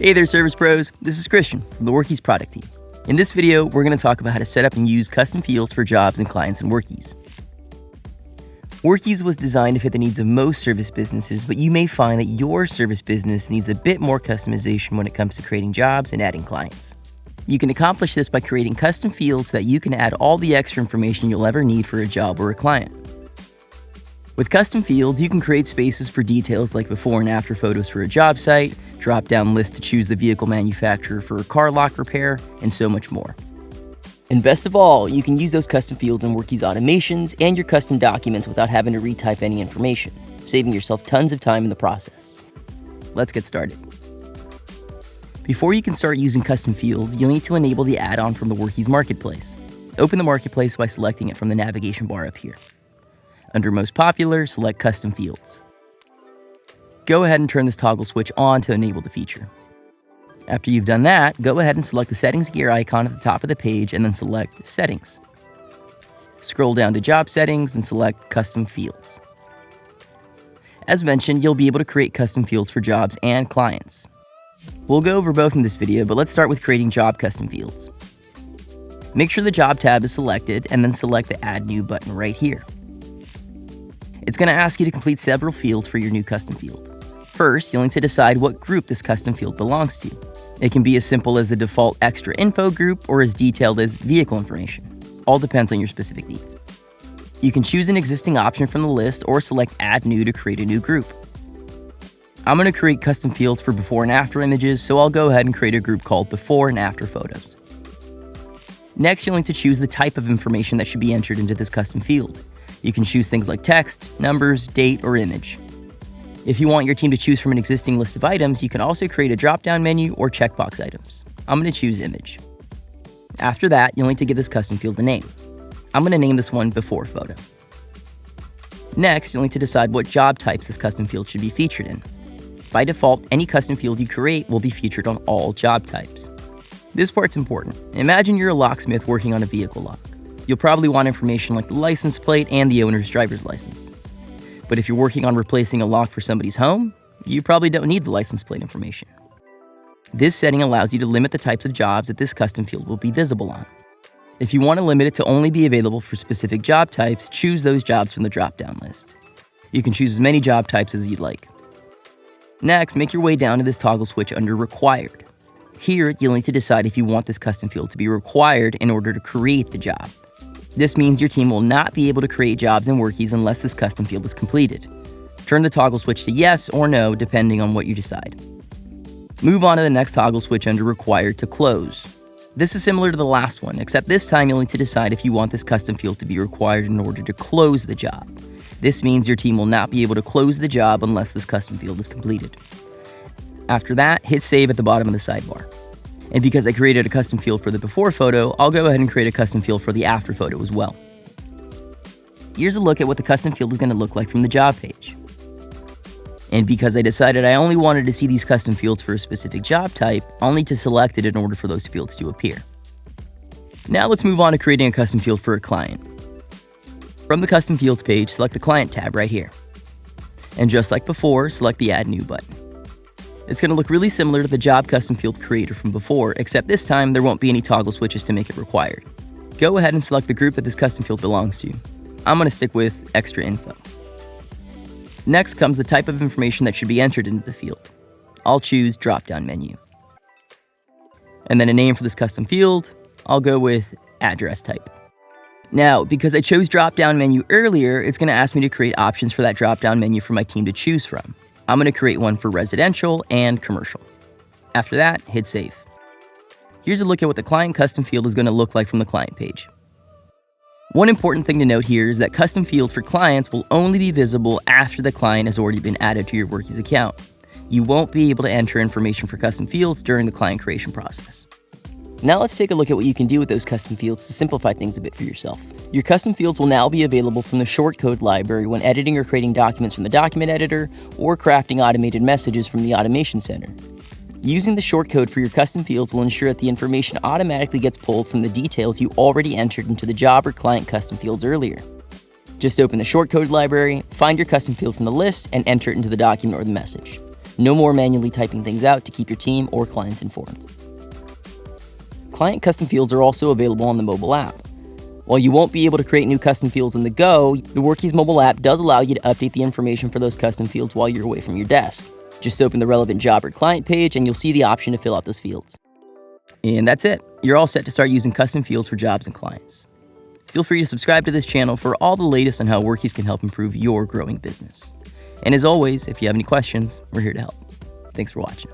Hey there, Service Pros. This is Christian from the Workiz product team. In this video, we're going to talk about how to set up and use custom fields for jobs and clients in Workiz. Workiz was designed to fit the needs of most service businesses, but you may find that your service business needs a bit more customization when it comes to creating jobs and adding clients. You can accomplish this by creating custom fields that you can add all the extra information you'll ever need for a job or a client. With custom fields, you can create spaces for details like before and after photos for a job site, drop-down list to choose the vehicle manufacturer for a car lock repair, and so much more. And best of all, you can use those custom fields in Workiz automations and your custom documents without having to retype any information, saving yourself tons of time in the process. Let's get started. Before you can start using custom fields, you'll need to enable the add-on from the Workiz Marketplace. Open the Marketplace by selecting it from the navigation bar up here. Under Most Popular, select Custom Fields. Go ahead and turn this toggle switch on to enable the feature. After you've done that, go ahead and select the Settings gear icon at the top of the page and then select Settings. Scroll down to Job Settings and select Custom Fields. As mentioned, you'll be able to create custom fields for jobs and clients. We'll go over both in this video, but let's start with creating job custom fields. Make sure the Job tab is selected and then select the Add New button right here. It's going to ask you to complete several fields for your new custom field. First, you'll need to decide what group this custom field belongs to. It can be as simple as the default extra info group or as detailed as vehicle information. All depends on your specific needs. You can choose an existing option from the list or select Add New to create a new group. I'm going to create custom fields for before and after images, so I'll go ahead and create a group called Before and After Photos. Next, you'll need to choose the type of information that should be entered into this custom field. You can choose things like text, numbers, date, or image. If you want your team to choose from an existing list of items, you can also create a drop-down menu or checkbox items. I'm going to choose image. After that, you'll need to give this custom field a name. I'm going to name this one Before Photo. Next, you'll need to decide what job types this custom field should be featured in. By default, any custom field you create will be featured on all job types. This part's important. Imagine you're a locksmith working on a vehicle lock. You'll probably want information like the license plate and the owner's driver's license. But if you're working on replacing a lock for somebody's home, you probably don't need the license plate information. This setting allows you to limit the types of jobs that this custom field will be visible on. If you want to limit it to only be available for specific job types, choose those jobs from the drop-down list. You can choose as many job types as you'd like. Next, make your way down to this toggle switch under Required. Here, you'll need to decide if you want this custom field to be required in order to create the job. This means your team will not be able to create jobs in Workiz unless this custom field is completed. Turn the toggle switch to yes or no depending on what you decide. Move on to the next toggle switch under Required to Close. This is similar to the last one, except this time you'll need to decide if you want this custom field to be required in order to close the job. This means your team will not be able to close the job unless this custom field is completed. After that, hit Save at the bottom of the sidebar. And because I created a custom field for the before photo, I'll go ahead and create a custom field for the after photo as well. Here's a look at what the custom field is going to look like from the job page. And because I decided I only wanted to see these custom fields for a specific job type, I'll need to select it in order for those fields to appear. Now let's move on to creating a custom field for a client. From the Custom Fields page, select the Client tab right here. And just like before, select the Add New button. It's going to look really similar to the job custom field creator from before, except this time there won't be any toggle switches to make it required. Go ahead and select the group that this custom field belongs to. I'm going to stick with Extra Info. Next comes the type of information that should be entered into the field. I'll choose Drop-Down Menu. And then a name for this custom field, I'll go with Address Type. Now, because I chose Drop-Down Menu earlier, it's going to ask me to create options for that drop-down menu for my team to choose from. I'm going to create one for residential and commercial. After that, hit Save. Here's a look at what the client custom field is going to look like from the client page. One important thing to note here is that custom fields for clients will only be visible after the client has already been added to your Workiz account. You won't be able to enter information for custom fields during the client creation process. Now let's take a look at what you can do with those custom fields to simplify things a bit for yourself. Your custom fields will now be available from the shortcode library when editing or creating documents from the document editor or crafting automated messages from the automation center. Using the shortcode for your custom fields will ensure that the information automatically gets pulled from the details you already entered into the job or client custom fields earlier. Just open the shortcode library, find your custom field from the list, and enter it into the document or the message. No more manually typing things out to keep your team or clients informed. Client custom fields are also available on the mobile app. While you won't be able to create new custom fields on the go, the Workiz mobile app does allow you to update the information for those custom fields while you're away from your desk. Just open the relevant job or client page and you'll see the option to fill out those fields. And that's it. You're all set to start using custom fields for jobs and clients. Feel free to subscribe to this channel for all the latest on how Workiz can help improve your growing business. And as always, if you have any questions, we're here to help. Thanks for watching.